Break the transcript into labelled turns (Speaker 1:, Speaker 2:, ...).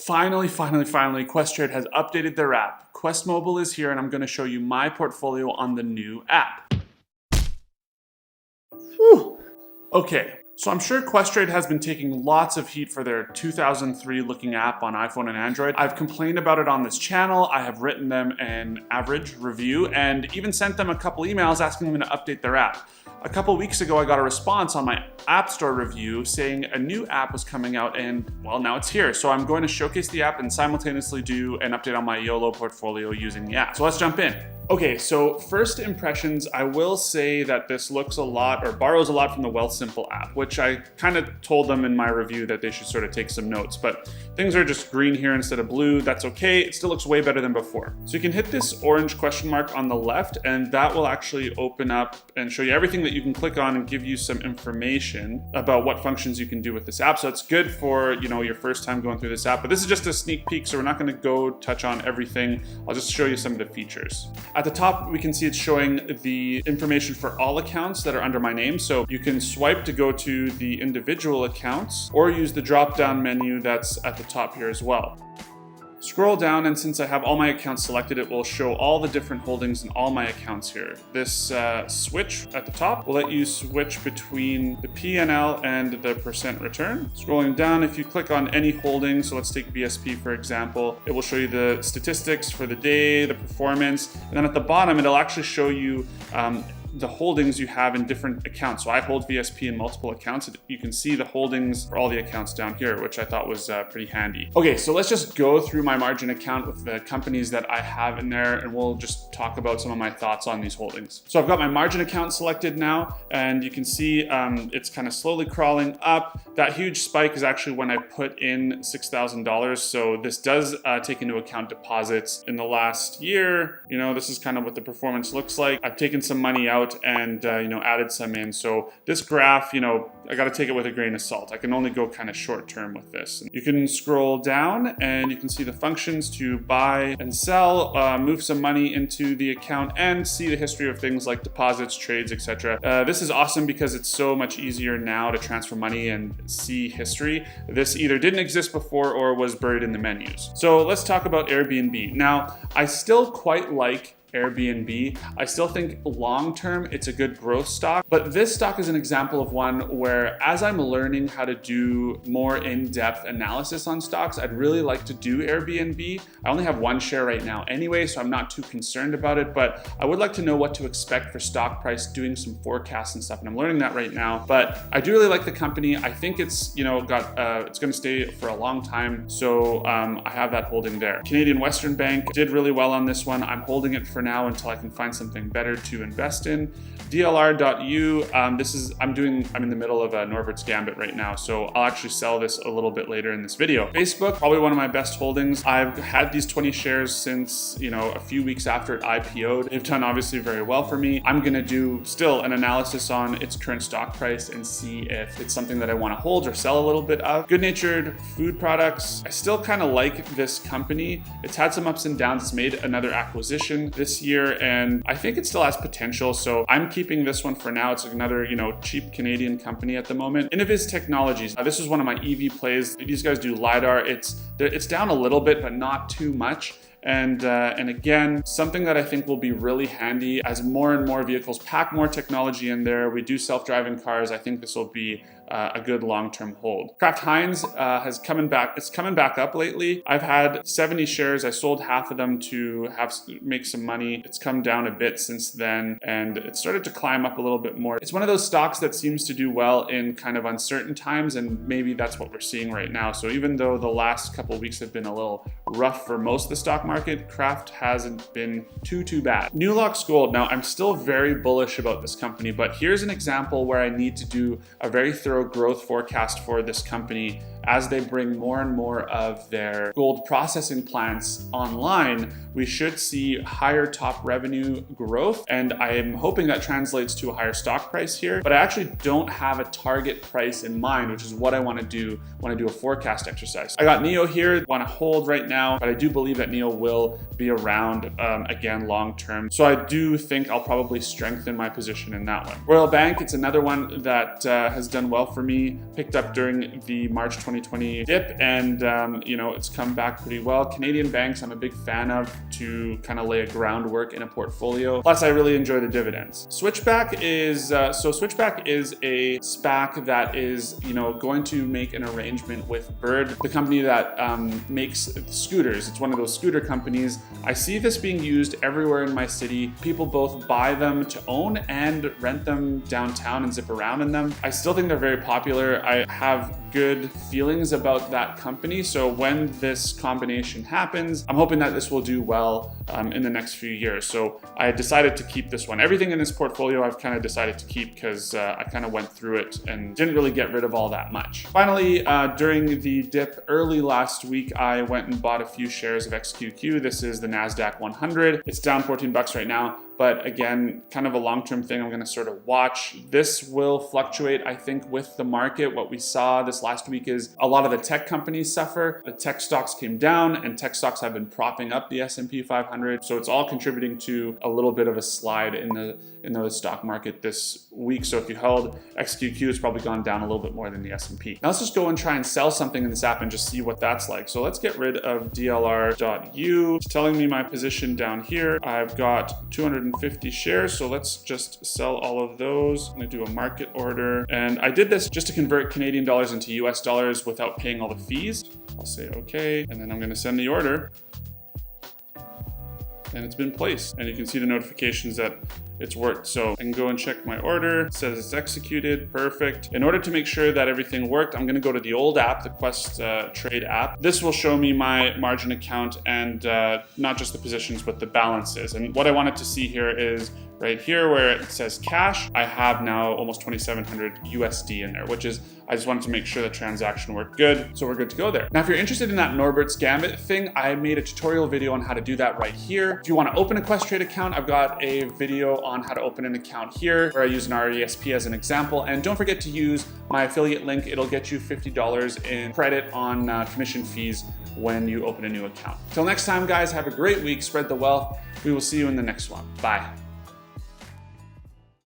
Speaker 1: Finally, Questrade has updated their app. Quest Mobile is here and I'm going to show you my portfolio on the new app. Whew. Okay, so I'm sure Questrade has been taking lots of heat for their 2003 looking app on iPhone and Android. I've complained about it on this channel. I have written them an average review and even sent them a couple emails asking them to update their app. A couple weeks ago, I got a response on my App Store review saying a new app was coming out and, well, now it's here. So I'm going to showcase the app and simultaneously do an update on my YOLO portfolio using the app. So let's jump in. Okay, so first impressions, I will say that this looks a lot or borrows a lot from the Wealthsimple app, which I kind of told them in my review that they should sort of take some notes, but things are just green here instead of blue. That's okay. It still looks way better than before. So you can hit this orange question mark on the left and that will actually open up and show you everything that you can click on and give you some information about what functions you can do with this app. So it's good for, you know, your first time going through this app, but this is just a sneak peek. So we're not going to go touch on everything. I'll just show you some of the features. At the top, we can see it's showing the information for all accounts that are under my name. So you can swipe to go to the individual accounts or use the drop-down menu that's at the top here as well. Scroll down and since I have all my accounts selected, it will show all the different holdings in all my accounts here. This switch at the top will let you switch between the P&L and the percent return. Scrolling down, if you click on any holding, so let's take VSP for example, it will show you the statistics for the day, the performance, and then at the bottom, it'll actually show you the holdings you have in different accounts. So I hold VSP in multiple accounts. You can see the holdings for all the accounts down here, which I thought was pretty handy. Okay, so let's just go through my margin account with the companies that I have in there and we'll just talk about some of my thoughts on these holdings. So I've got my margin account selected now and you can see it's kind of slowly crawling up. That huge spike is actually when I put in $6,000. So this does take into account deposits in the last year. You know, this is kind of what the performance looks like. I've taken some money out and you know, added some in. So this graph, you know, I got to take it with a grain of salt. I can only go kind of short term with this. You can scroll down and you can see the functions to buy and sell, move some money into the account and see the history of things like deposits, trades, etc. This is awesome because it's so much easier now to transfer money and see history. This either didn't exist before or was buried in the menus. So let's talk about Airbnb. Now, I still quite like Airbnb. I still think long-term it's a good growth stock, but this stock is an example of one where as I'm learning how to do more in-depth analysis on stocks, I'd really like to do Airbnb. I only have one share right now anyway, so I'm not too concerned about it, but I would like to know what to expect for stock price, doing some forecasts and stuff, and I'm learning that right now. But I do really like the company. I think it's, you know, it's going to stay for a long time, so I have that holding there. Canadian Western Bank did really well on this one. I'm holding it for now until I can find something better to invest in. DLR.U, I'm in the middle of a Norbert's Gambit right now, so I'll actually sell this a little bit later in this video. Facebook, probably one of my best holdings. I've had these 20 shares since, you know, a few weeks after it IPO'd. They've done obviously very well for me. I'm gonna do still an analysis on its current stock price and see if it's something that I want to hold or sell a little bit of. Good Natured Food Products, I still kind of like this company. It's had some ups and downs. It's made another acquisition this year and I think it still has potential, so I'm keeping this one for now. It's another, you know, cheap Canadian company at the moment. Innoviz Technologies, this is one of my EV plays. These guys do LiDAR. It's down a little bit but not too much. And again, something that I think will be really handy as more and more vehicles pack more technology in there. We do self-driving cars. I think this will be a good long-term hold. Kraft Heinz has coming back. It's coming back up lately. I've had 70 shares. I sold half of them to make some money. It's come down a bit since then, and it started to climb up a little bit more. It's one of those stocks that seems to do well in kind of uncertain times, and maybe that's what we're seeing right now. So even though the last couple of weeks have been a little rough for most of the stock market, Kraft hasn't been too bad. Newlox Gold. Now, I'm still very bullish about this company, but here's an example where I need to do a very thorough growth forecast for this company as they bring more and more of their gold processing plants online. We should see higher top revenue growth, and I am hoping that translates to a higher stock price here, but I actually don't have a target price in mind, which is what I want to do when I do a forecast exercise. I got NEO here, want to hold right now, but I do believe that NEO will be around again long term. So I do think I'll probably strengthen my position in that one. Royal Bank, it's another one that has done well for me, picked up during the March 20 2020 dip, and you know, it's come back pretty well. Canadian banks I'm a big fan of to kind of lay a groundwork in a portfolio. Plus, I really enjoy the dividends. Switchback is Switchback is a SPAC that is, you know, going to make an arrangement with Bird, the company that makes scooters. It's one of those scooter companies. I see this being used everywhere in my city. People both buy them to own and rent them downtown and zip around in them. I still think they're very popular. I have good feelings about that company. So when this combination happens, I'm hoping that this will do well in the next few years. So I decided to keep this one. Everything in this portfolio I've kind of decided to keep because I kind of went through it and didn't really get rid of all that much. Finally, during the dip early last week, I went and bought a few shares of XQQ. This is the NASDAQ 100. It's down 14 bucks right now. But again, kind of a long-term thing I'm going to sort of watch. This will fluctuate, I think, with the market. What we saw this last week is a lot of the tech companies suffer. The tech stocks came down, and tech stocks have been propping up the S&P 500. So it's all contributing to a little bit of a slide in the stock market this week. So if you held XQQ, it's probably gone down a little bit more than the S&P. Now let's just go and try and sell something in this app and just see what that's like. So let's get rid of DLR.U. It's telling me my position down here. I've got 250 shares, so let's just sell all of those. I'm gonna do a market order, and I did this just to convert Canadian dollars into US dollars without paying all the fees. I'll say okay, and then I'm gonna send the order, and it's been placed, and you can see the notifications that it's worked. So I can go and check my order. It says it's executed. Perfect. In order to make sure that everything worked, I'm going to go to the old app, the Quest Trade app. This will show me my margin account and not just the positions, but the balances. And what I wanted to see here is right here where it says cash, I have now almost 2,700 USD in there, which is, I just wanted to make sure the transaction worked good. So we're good to go there. Now, if you're interested in that Norbert's Gambit thing, I made a tutorial video on how to do that right here. If you want to open a Questrade account, I've got a video on how to open an account here where I use an RESP as an example. And don't forget to use my affiliate link. It'll get you $50 in credit on commission fees when you open a new account. Till next time, guys, have a great week. Spread the wealth. We will see you in the next one. Bye.